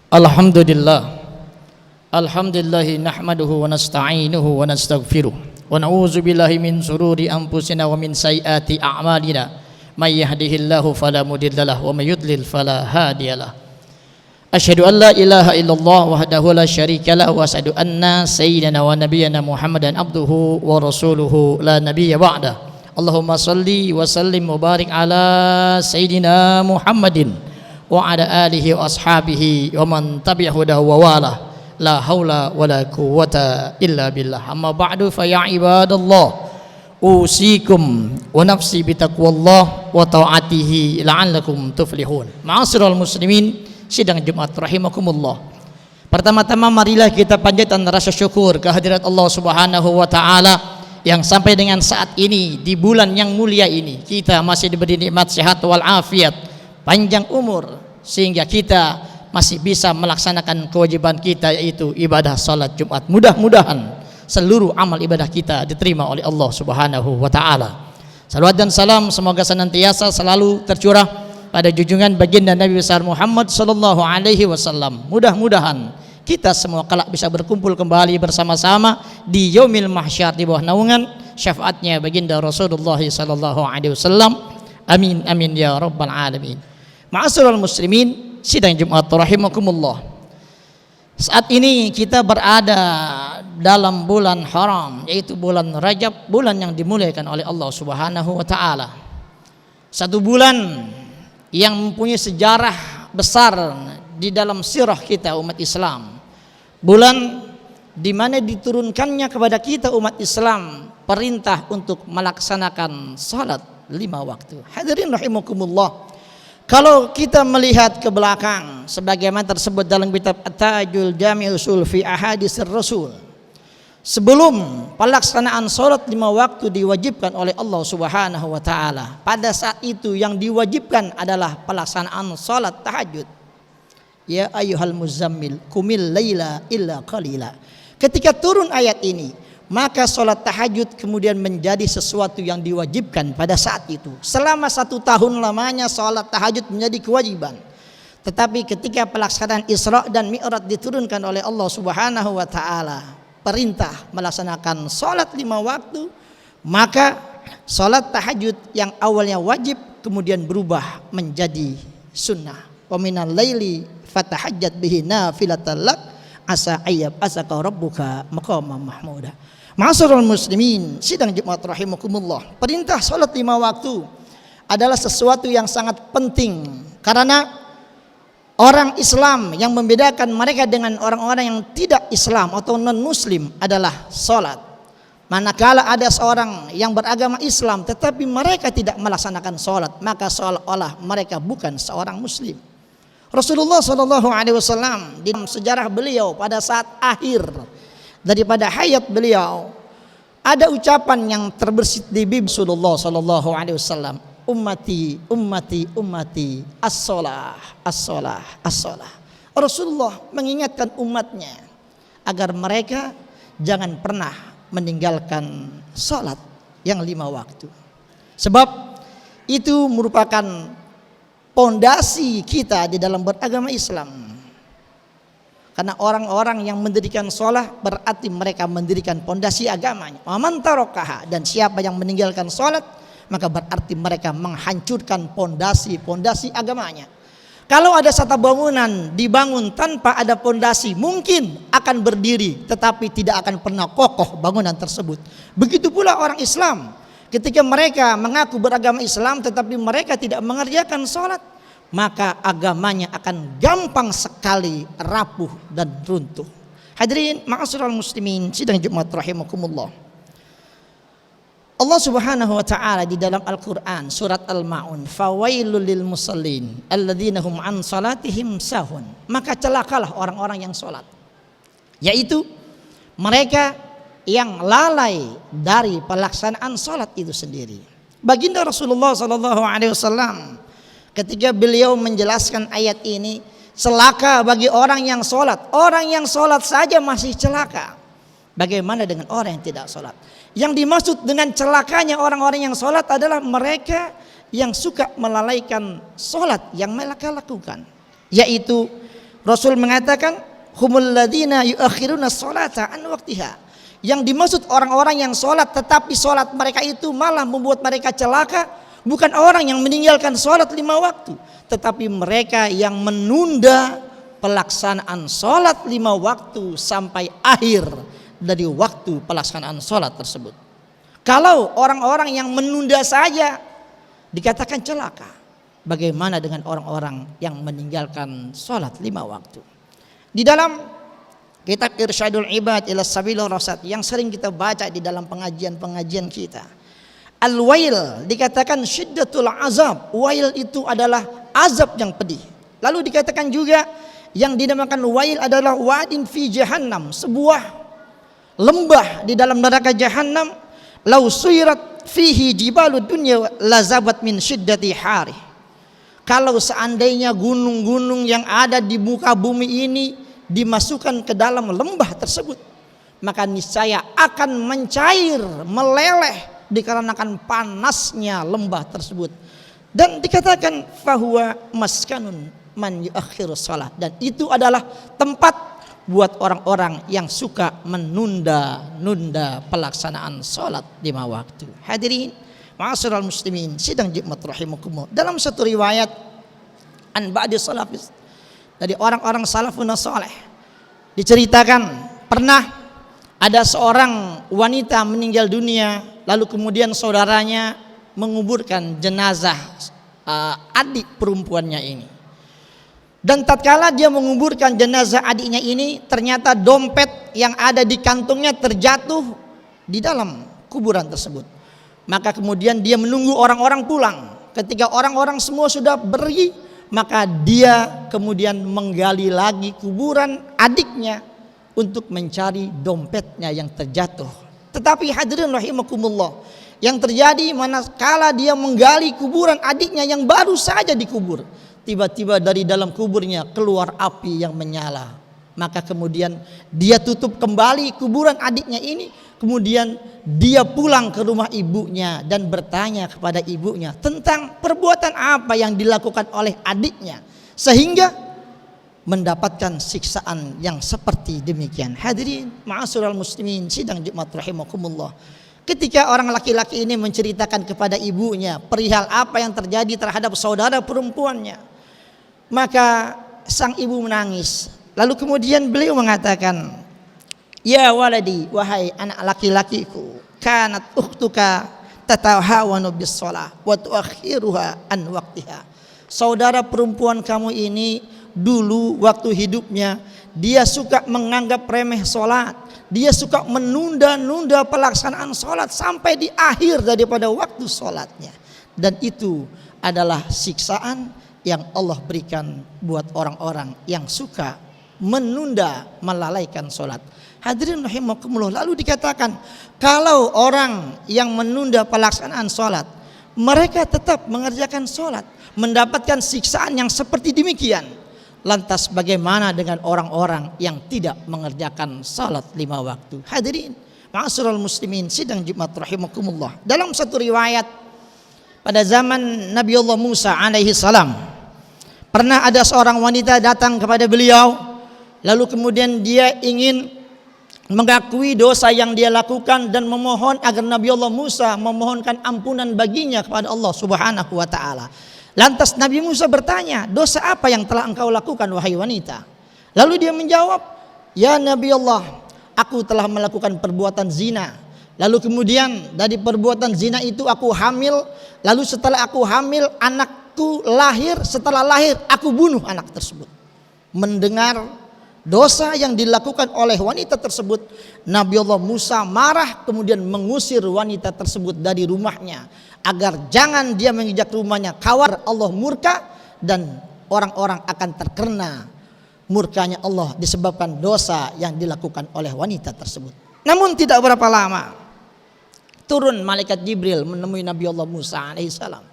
Alhamdulillah. Alhamdulillahi nahmaduhu wa nasta'inuhu wa nastaghfiruh wa na'udzu billahi min shururi anfusina wa min sayyiati a'malina may yahdihillahu fala mudhillalah wa may yudlil fala hadiyalah. Asyhadu an la ilaha illallah wahdahu la syarikalah wa asyhadu anna sayyidina wa nabiyyana Muhammadan abduhu wa rasuluhu la nabiyya ba'da. Allahumma salli wa sallim wa barik ala sayyidina Muhammadin wa ala alihi wa ashabihi wa man tabi'ahu wa wala. La haula wala quwwata illa billah. Amma ba'du fa ya ibadallah, usikum wa nafsi bitaqwallah wa ta'atihi la'allakum tuflihun. Ma'asyiral muslimin, sidang Jumat rahimakumullah. Pertama-tama marilah kita panjatkan rasa syukur kehadirat Allah Subhanahu wa taala yang sampai dengan saat ini di bulan yang mulia ini kita masih diberi nikmat sehat wal afiat, panjang umur, sehingga kita masih bisa melaksanakan kewajiban kita, yaitu ibadah salat Jumat. Mudah-mudahan seluruh amal ibadah kita diterima oleh Allah Subhanahu wa taala. Salawat dan salam semoga senantiasa selalu tercurah pada junjungan baginda Nabi besar Muhammad sallallahu alaihi wasallam. Mudah-mudahan kita semua kelak bisa berkumpul kembali bersama-sama di yaumil mahsyar di bawah naungan syafaatnya baginda Rasulullah sallallahu alaihi wasallam. Amin amin ya rabbal alamin. Ma'asyiral muslimin, sidang Jumat rahimakumullah. Saat ini kita berada dalam bulan haram, yaitu bulan Rajab, bulan yang dimuliakan oleh Allah Subhanahu wa taala. Satu bulan yang mempunyai sejarah besar di dalam sirah kita umat Islam. Bulan di mana diturunkannya kepada kita umat Islam perintah untuk melaksanakan salat 5 waktu. Hadirin rahimakumullah. Kalau kita melihat ke belakang sebagaimana tersebut dalam kitab At-Tajul Jami' Usul fi Ahaditsir Rasul, sebelum pelaksanaan salat 5 waktu diwajibkan oleh Allah Subhanahu wa taala, pada saat itu yang diwajibkan adalah pelaksanaan salat tahajud. Ya ayyuhal muzammil qumil laila illa qalila. Ketika turun ayat ini, maka salat tahajud kemudian menjadi sesuatu yang diwajibkan pada saat itu. Selama 1 tahun lamanya salat tahajud menjadi kewajiban. Tetapi ketika pelaksanaan Isra dan Mi'raj diturunkan oleh Allah Subhanahu wa taala perintah melaksanakan salat 5 waktu, maka salat tahajud yang awalnya wajib kemudian berubah menjadi sunnah. Wa minal laili fatahajjat bihi nafilatan lak asa ayyab asaka rabbuka maqaman mahmuda. Ma'asyiral muslimin, sidang Jumat rahimakumullah. Perintah salat 5 waktu adalah sesuatu yang sangat penting karena orang Islam yang membedakan mereka dengan orang-orang yang tidak Islam atau non muslim adalah salat. Manakala ada seorang yang beragama Islam tetapi mereka tidak melaksanakan salat, maka seolah-olah mereka bukan seorang muslim. Rasulullah sallallahu alaihi wasallam di sejarah beliau pada saat akhir daripada hayat beliau ada ucapan yang terbersit di bibir Rasulullah sallallahu alaihi wasallam, ummati ummati ummati as-shalah as-shalah as-shalah. Rasulullah mengingatkan umatnya agar mereka jangan pernah meninggalkan salat yang 5 waktu, sebab itu merupakan pondasi kita di dalam beragama Islam. Karena orang-orang yang mendirikan sholat berarti mereka mendirikan pondasi agamanya. Waman tarokaha, dan siapa yang meninggalkan sholat maka berarti mereka menghancurkan pondasi agamanya. Kalau ada satu bangunan dibangun tanpa ada pondasi, mungkin akan berdiri tetapi tidak akan pernah kokoh bangunan tersebut. Begitu pula orang Islam, ketika mereka mengaku beragama Islam tetapi mereka tidak mengerjakan sholat, maka agamanya akan gampang sekali rapuh dan runtuh. Hadirin ma'asyiral muslimin, sidang Jumat rahimakumullah. Allah Subhanahu wa taala di dalam Al-Qur'an surat Al-Maun, fawailul lil musallin alladzina hum an salatihim sahun. Maka celakalah orang-orang yang salat, yaitu mereka yang lalai dari pelaksanaan salat itu sendiri. Baginda Rasulullah sallallahu alaihi wasallam ketika beliau menjelaskan ayat ini, celaka bagi orang yang sholat. Orang yang sholat saja masih celaka, bagaimana dengan orang yang tidak sholat? Yang dimaksud dengan celakanya orang-orang yang sholat adalah mereka yang suka melalaikan sholat yang mereka lakukan, yaitu Rasul mengatakan humul ladzina yuakhiruna sholata an waqtiha. Yang dimaksud orang-orang yang sholat tetapi sholat mereka itu malah membuat mereka celaka, bukan orang yang meninggalkan sholat 5 waktu, tetapi mereka yang menunda pelaksanaan sholat 5 waktu sampai akhir dari waktu pelaksanaan sholat tersebut. Kalau orang-orang yang menunda saja dikatakan celaka, bagaimana dengan orang-orang yang meninggalkan sholat 5 waktu? Di dalam kitab Irsyadul Ibad ila Sabilur Rasyad yang sering kita baca di dalam pengajian-pengajian kita, al-wail dikatakan syiddatul azab. Wail itu adalah azab yang pedih. Lalu dikatakan juga yang dinamakan wail adalah wadin fi jahannam, sebuah lembah di dalam neraka jahannam. Lau suyirat fihi jibalud dunya lazabat min syiddati hari. Kalau seandainya gunung-gunung yang ada di muka bumi ini dimasukkan ke dalam lembah tersebut, maka niscaya akan mencair, meleleh dikarenakan panasnya lembah tersebut. Dan dikatakan fahuwa maskanun man yuakhiru shalah, dan itu adalah tempat buat orang-orang yang suka menunda-nunda pelaksanaan sholat 5 waktu. Hadirin ma'asyiral muslimin sidang Jumat rahimakumullah, dalam satu riwayat an ba'di salafis, dari orang-orang salafun saleh, diceritakan pernah ada seorang wanita meninggal dunia, lalu kemudian saudaranya menguburkan jenazah adik perempuannya ini. Dan tatkala dia menguburkan jenazah adiknya ini, ternyata dompet yang ada di kantongnya terjatuh di dalam kuburan tersebut. Maka kemudian dia menunggu orang-orang pulang. Ketika orang-orang semua sudah pergi, maka dia kemudian menggali lagi kuburan adiknya untuk mencari dompetnya yang terjatuh. Tetapi hadirin rahimakumullah, yang terjadi manakala dia menggali kuburan adiknya yang baru saja dikubur, tiba-tiba dari dalam kuburnya keluar api yang menyala. Maka kemudian dia tutup kembali kuburan adiknya ini. Kemudian dia pulang ke rumah ibunya dan bertanya kepada ibunya tentang perbuatan apa yang dilakukan oleh adiknya sehingga mendapatkan siksaan yang seperti demikian. Hadirin ma'asyiral muslimin sidang Jumat rahimakumullah, ketika orang laki-laki ini menceritakan kepada ibunya perihal apa yang terjadi terhadap saudara perempuannya, maka sang ibu menangis. Lalu kemudian beliau mengatakan, ya waladi, wahai anak laki-lakiku, kanat ukhtuka tatahawanu bis shalah wa tuakhiruha an waqtiha. Saudara perempuan kamu ini dulu waktu hidupnya dia suka menganggap remeh salat, dia suka menunda-nunda pelaksanaan salat sampai di akhir daripada waktu salatnya. Dan itu adalah siksaan yang Allah berikan buat orang-orang yang suka menunda, melalaikan sholat. Hadirin rahimakumullah, lalu dikatakan kalau orang yang menunda pelaksanaan sholat, mereka tetap mengerjakan sholat, mendapatkan siksaan yang seperti demikian. Lantas bagaimana dengan orang-orang yang tidak mengerjakan sholat 5 waktu? Hadirin ma'asyiral muslimin sidang Jumat rahimakumullah, dalam satu riwayat pada zaman Nabi Allah Musa alaihi salam, pernah ada seorang wanita datang kepada beliau, lalu kemudian dia ingin mengakui dosa yang dia lakukan dan memohon agar Nabi Allah Musa memohonkan ampunan baginya kepada Allah Subhanahu wa taala. Lantas Nabi Musa bertanya, dosa apa yang telah engkau lakukan wahai wanita? Lalu dia menjawab, ya Nabi Allah, aku telah melakukan perbuatan zina. Lalu kemudian dari perbuatan zina itu aku hamil, lalu setelah aku hamil anakku lahir, setelah lahir aku bunuh anak tersebut. Mendengar dosa yang dilakukan oleh wanita tersebut, Nabi Allah Musa marah, kemudian mengusir wanita tersebut dari rumahnya agar jangan dia menginjak rumahnya. Khawatir Allah murka dan orang-orang akan terkena murkanya Allah disebabkan dosa yang dilakukan oleh wanita tersebut. Namun tidak berapa lama turun malaikat Jibril menemui Nabi Allah Musa alaihissalam.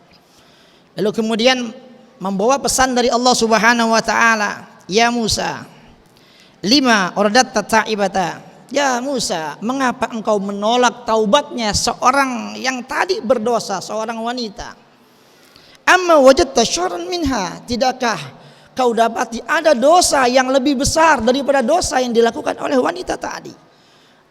Lalu kemudian membawa pesan dari Allah Subhanahu wa taala, ya Musa, lima ordatta ta'ibata. Ya Musa, mengapa engkau menolak taubatnya seorang yang tadi berdosa, seorang wanita? Amma wajadta syarran minha, tidakkah kau dapati ada dosa yang lebih besar daripada dosa yang dilakukan oleh wanita tadi.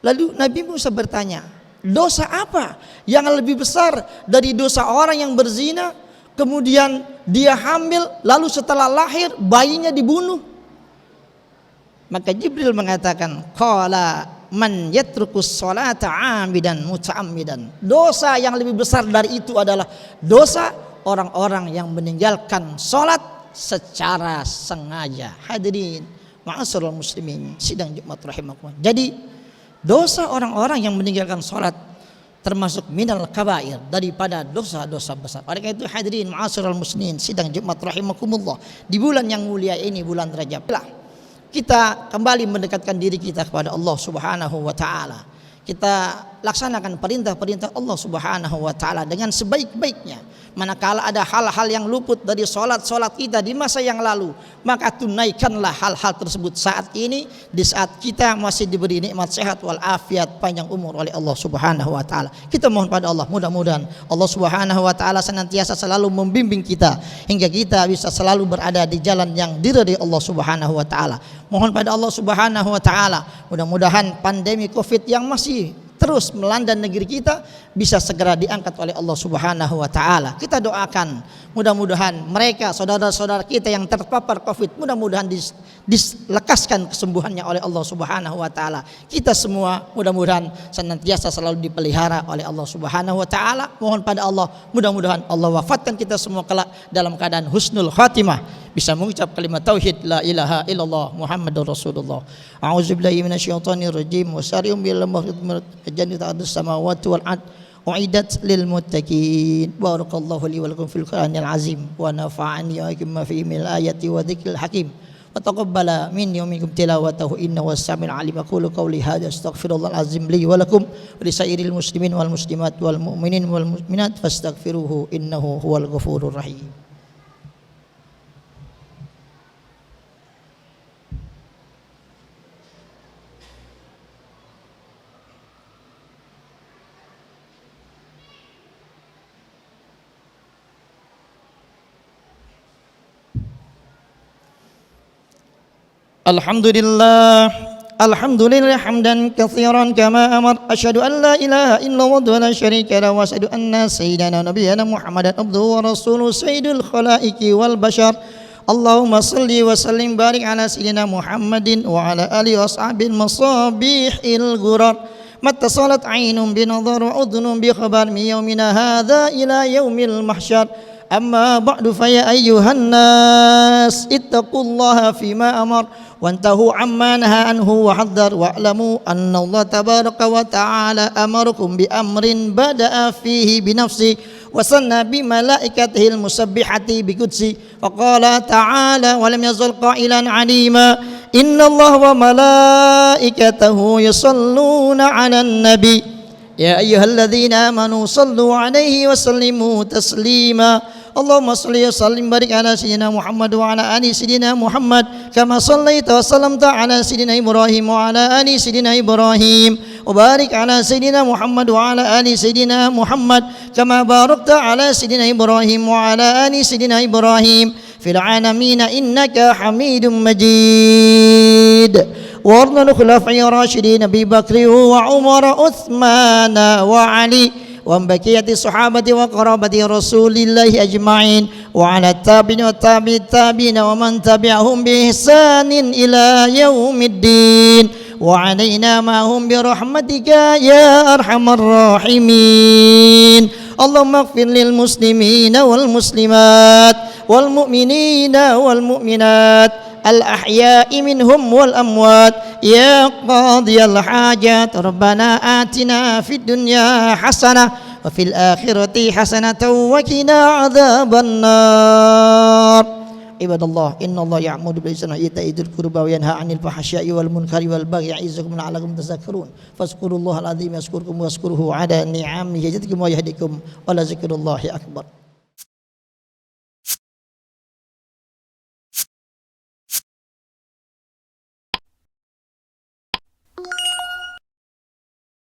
Lalu Nabi Musa bertanya, dosa apa yang lebih besar dari dosa orang yang berzina, kemudian dia hamil, lalu setelah lahir bayinya dibunuh? Maka Jibril mengatakan, qala man yatrukus sholata amidan muta'ammidan. Dosa yang lebih besar dari itu adalah dosa orang-orang yang meninggalkan sholat secara sengaja. Hadirin ma'asyiral muslimin sidang Jumat rahimakumullah. Jadi dosa orang-orang yang meninggalkan sholat termasuk minal kabair, daripada dosa-dosa besar. Oleh karena itu hadirin ma'asyiral muslimin sidang Jumat rahimakumullah, di bulan yang mulia ini, bulan Rajab, kita kembali mendekatkan diri kita kepada Allah Subhanahu wa taala. Kita laksanakan perintah-perintah Allah Subhanahu wa taala dengan sebaik-baiknya. Manakala ada hal-hal yang luput dari solat kita di masa yang lalu, maka tunaikanlah hal-hal tersebut saat ini, di saat kita masih diberi nikmat sehat wal afiat, panjang umur oleh Allah Subhanahu wa taala. Kita mohon pada Allah, mudah-mudahan Allah Subhanahu wa taala senantiasa selalu membimbing kita hingga kita bisa selalu berada di jalan yang diridhai Allah Subhanahu wa taala. Mohon pada Allah Subhanahu wa taala, mudah-mudahan pandemi Covid yang masih terus melanda negeri kita bisa segera diangkat oleh Allah Subhanahu wa taala. Kita doakan mudah-mudahan mereka saudara-saudara kita yang terpapar Covid, mudah-mudahan dilekaskan kesembuhannya oleh Allah Subhanahu wa taala. Kita semua mudah-mudahan senantiasa selalu dipelihara oleh Allah Subhanahu wa taala. Mohon pada Allah, mudah-mudahan Allah wafatkan kita semua kelak dalam keadaan husnul khatimah, bisa mengucap kalimat tauhid la ilaha illallah Muhammadur Rasulullah. A'udzubillahi minasyaitonir rajim. Wasari'um bil jannati ardus samawati wal ard u'idat lil muttaqin. Barakallahu li wa lakum fil Qur'anil azim wa nafa'ani wa iyyakum ma fihi minal ayati wa dzikril hakim. Wa taqabbala minni wa minkum tilawatahu innahu was-sami'ul 'alim. Aqulu qawli hadza astaghfirullahal azim li wa lakum wa lisairil muslimin wal muslimat wal mu'minin wal mu'minat fastaghfiruhu innahu huwal ghafurur rahim. Alhamdulillah, alhamdulillah hamdan katsiran kama amar. Asyhadu an la ilaha illallah wa la syarika lahu wa asyhadu anna sayyidana nabiyyana Muhammadan abduhu wa rasuluhu sayyidul khalaiqi wal bashar. Allahumma salli wa sallim barik ala sayyidina Muhammadin wa ala alihi wa ashabil masabihil ghurar. Mattasalat aynun bi nadhar wa udhunun bi khabar min yaumina hadza ila yaumil mahsyar. Amma ba'du fa ya ayyuhan nas ittaqullaha fima amar wantahu amma naha anhu wa haddar wa'lamu anna Allah tabaraka wa ta'ala amarakum bi amrin bada'a fihi bi nafsi wa sanna bi malaikatihi al-musabbihati bi qudsi wa qala ta'ala wa lam yazal qailan 'alima inna Allah wa malaikatahu yusalluna 'alan nabi ya ayyuhalladzina amanu sallu 'alaihi wa sallimu taslima. Allahumma salli wa sallim barik ala sayyidina Muhammad wa ala ali sayyidina Muhammad kama sallaita wa sallamta ala sayyidina Ibrahim wa ala ali sayyidina Ibrahim wa barik ala sayyidina Muhammad wa ala ali sayyidina Muhammad kama barakta ala sayyidina Ibrahim wa ala ali sayyidina Ibrahim fil alamin innaka Hamidum Majid. Warna khulafai rasyidin Abi Bakr wa Umar Utsman wa Ali wa baqiyati sahabati wa qarabati Rasulillahi ajma'in wa ala tabi'in wa tabi'in wa man tabi'ahum bi ihsanin ila yaumiddin wa alaina ma'hum bi rahmatika ya arhamar rahimin. Allahumma ighfir lil muslimina wal muslimat wal mu'minina wal mu'minat الأحياء منهم والأموات يا قاضي الحاجات ربنا آتنا في الدنيا حسنة وفي الآخرة حسنة وقنا عذاب النار. عباد الله إن الله يأمر بالإحسان وإيتاء ذي القربى وينهى عن الفحشاء والمنكر والبغي يعظكم لعلكم تذكرون فاذكروا الله العظيم يذكركم واشكروه على نعمه يزدكم ويهديكم ولذكر الله أكبر.